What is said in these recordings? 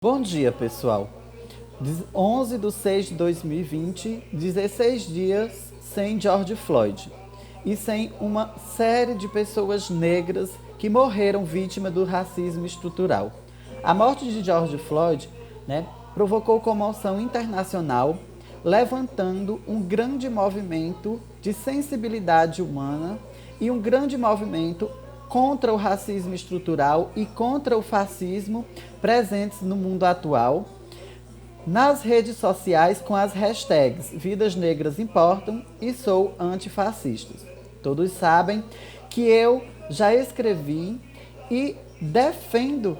Bom dia, pessoal. 11 de 6 de 2020, 16 dias sem George Floyd e sem uma série de pessoas negras que morreram vítimas do racismo estrutural. A morte de George Floyd, provocou comoção internacional, levantando um grande movimento de sensibilidade humana e um grande movimento contra o racismo estrutural e contra o fascismo presentes no mundo atual, nas redes sociais com as hashtags Vidas Negras Importam e Sou Antifascista. Todos sabem que eu já escrevi e defendo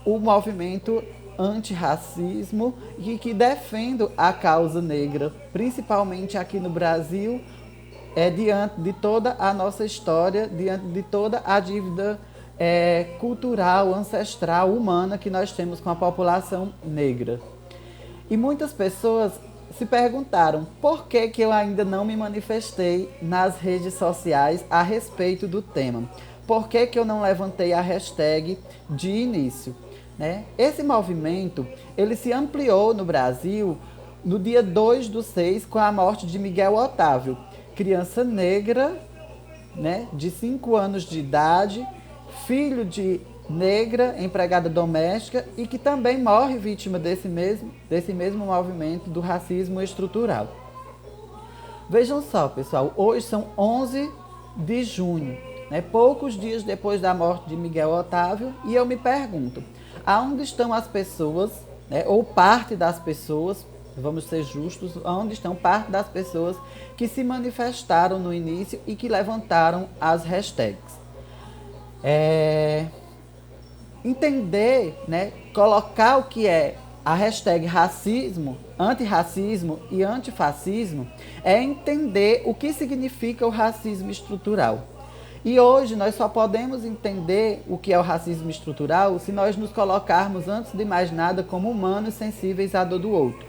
o movimento antirracismo e que defendo a causa negra, principalmente aqui no Brasil, diante de toda a nossa história, diante de toda a dívida cultural, ancestral, humana que nós temos com a população negra. E muitas pessoas se perguntaram por que eu ainda não me manifestei nas redes sociais a respeito do tema. Por que eu não levantei a hashtag de início? Esse movimento ele se ampliou no Brasil no dia 2/6 com a morte de Miguel Otávio, criança negra, de 5 anos de idade, filho de negra, empregada doméstica e que também morre vítima desse mesmo movimento do racismo estrutural. Vejam só, pessoal, hoje são 11 de junho, poucos dias depois da morte de Miguel Otávio, e eu me pergunto, aonde estão as pessoas, ou parte das pessoas, vamos ser justos, onde estão parte das pessoas que se manifestaram no início e que levantaram as hashtags. Entender, colocar o que é a hashtag racismo, antirracismo e antifascismo é entender o que significa o racismo estrutural. E hoje nós só podemos entender o que é o racismo estrutural se nós nos colocarmos, antes de mais nada, como humanos sensíveis à dor do outro.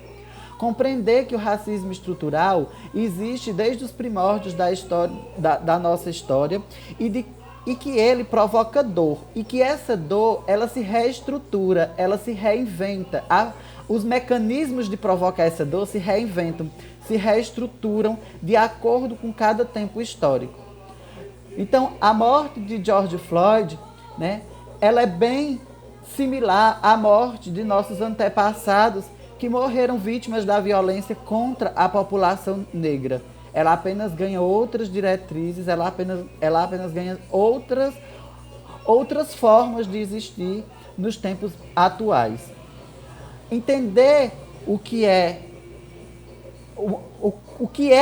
Compreender que o racismo estrutural existe desde os primórdios da história, da nossa história e que ele provoca dor. E que essa dor, ela se reestrutura, ela se reinventa. Os mecanismos de provocar essa dor se reinventam, se reestruturam de acordo com cada tempo histórico. Então, a morte de George Floyd, ela é bem similar à morte de nossos antepassados que morreram vítimas da violência contra a população negra. Ela apenas ganha outras diretrizes, ela apenas ganha outras formas de existir nos tempos atuais. Entender o que é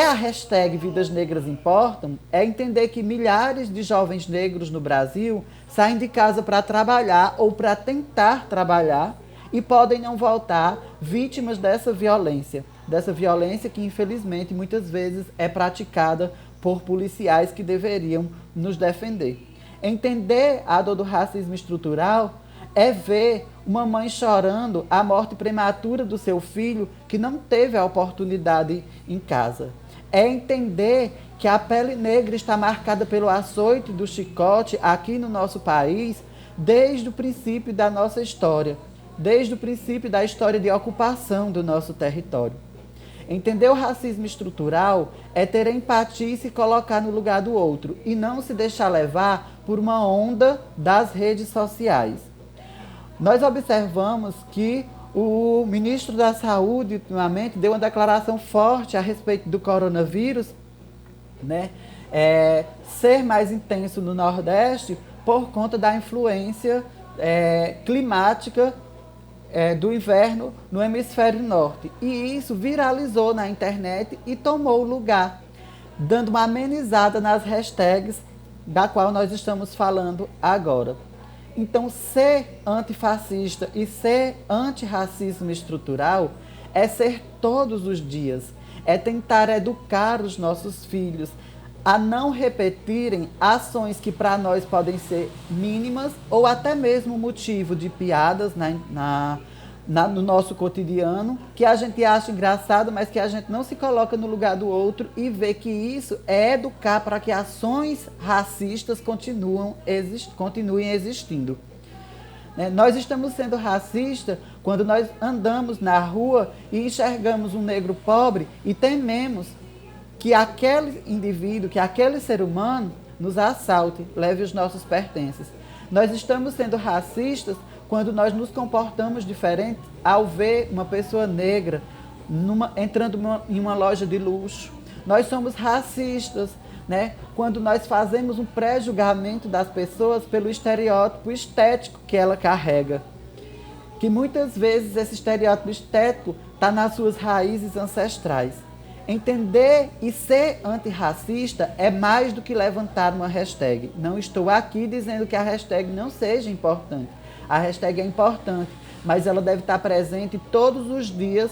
a hashtag Vidas Negras Importam é entender que milhares de jovens negros no Brasil saem de casa para trabalhar ou para tentar trabalhar e podem não voltar vítimas dessa violência que infelizmente muitas vezes é praticada por policiais que deveriam nos defender. Entender a dor do racismo estrutural é ver uma mãe chorando a morte prematura do seu filho que não teve a oportunidade em casa. É entender que a pele negra está marcada pelo açoite do chicote aqui no nosso país desde o princípio da nossa história, desde o princípio da história de ocupação do nosso território. Entender o racismo estrutural é ter empatia e se colocar no lugar do outro e não se deixar levar por uma onda das redes sociais. Nós observamos que o ministro da Saúde, ultimamente, deu uma declaração forte a respeito do coronavírus, ser mais intenso no Nordeste por conta da influência climática do inverno no hemisfério norte. E isso viralizou na internet e tomou lugar, dando uma amenizada nas hashtags da qual nós estamos falando agora. Então, ser antifascista e ser antirracismo estrutural é ser todos os dias, é tentar educar os nossos filhos a não repetirem ações que para nós podem ser mínimas ou até mesmo motivo de piadas no nosso cotidiano, que a gente acha engraçado, mas que a gente não se coloca no lugar do outro e vê que isso é educar para que ações racistas continuem existindo. né? Nós estamos sendo racistas quando nós andamos na rua e enxergamos um negro pobre e tememos que aquele indivíduo, que aquele ser humano nos assalte, leve os nossos pertences. Nós estamos sendo racistas quando nós nos comportamos diferente ao ver uma pessoa negra entrando em uma loja de luxo. Nós somos racistas, né, quando nós fazemos um pré-julgamento das pessoas pelo estereótipo estético que ela carrega. Que muitas vezes esse estereótipo estético está nas suas raízes ancestrais. Entender e ser antirracista é mais do que levantar uma hashtag. Não estou aqui dizendo que a hashtag não seja importante. A hashtag é importante, mas ela deve estar presente todos os dias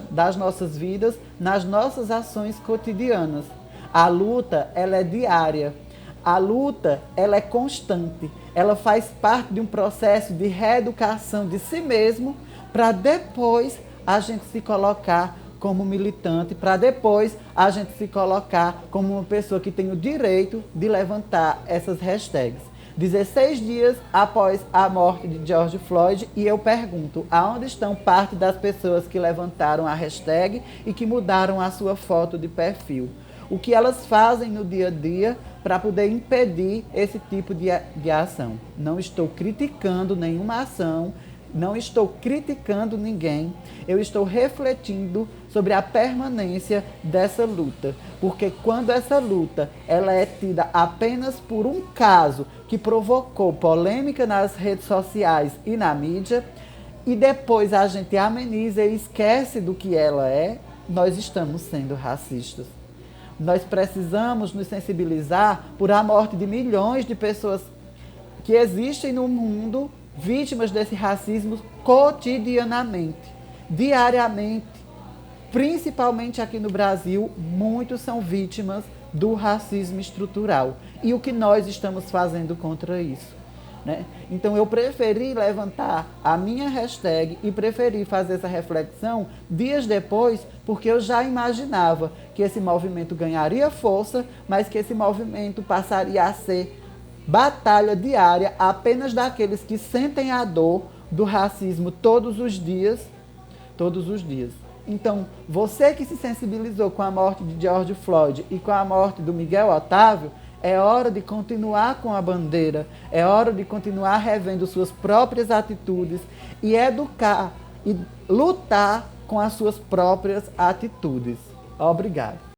das nossas vidas, nas nossas ações cotidianas. A luta, ela é diária. A luta, ela é constante. Ela faz parte de um processo de reeducação de si mesmo para depois a gente se colocar como militante, para depois a gente se colocar como uma pessoa que tem o direito de levantar essas hashtags. 16 dias após a morte de George Floyd, e eu pergunto, aonde estão parte das pessoas que levantaram a hashtag e que mudaram a sua foto de perfil? O que elas fazem no dia a dia para poder impedir esse tipo de ação? Não estou criticando nenhuma ação, não estou criticando ninguém, eu estou refletindo sobre a permanência dessa luta, porque quando essa luta ela é tida apenas por um caso que provocou polêmica nas redes sociais e na mídia, e depois a gente ameniza e esquece do que ela é, nós estamos sendo racistas. Nós precisamos nos sensibilizar por a morte de milhões de pessoas que existem no mundo vítimas desse racismo cotidianamente, diariamente. Principalmente aqui no Brasil, muitos são vítimas do racismo estrutural. E o que nós estamos fazendo contra isso? Né? Então eu preferi levantar a minha hashtag e preferi fazer essa reflexão dias depois, porque eu já imaginava que esse movimento ganharia força, mas que esse movimento passaria a ser batalha diária apenas daqueles que sentem a dor do racismo todos os dias. Todos os dias. Então, você que se sensibilizou com a morte de George Floyd e com a morte do Miguel Otávio, é hora de continuar com a bandeira, é hora de continuar revendo suas próprias atitudes e educar e lutar com as suas próprias atitudes. Obrigado.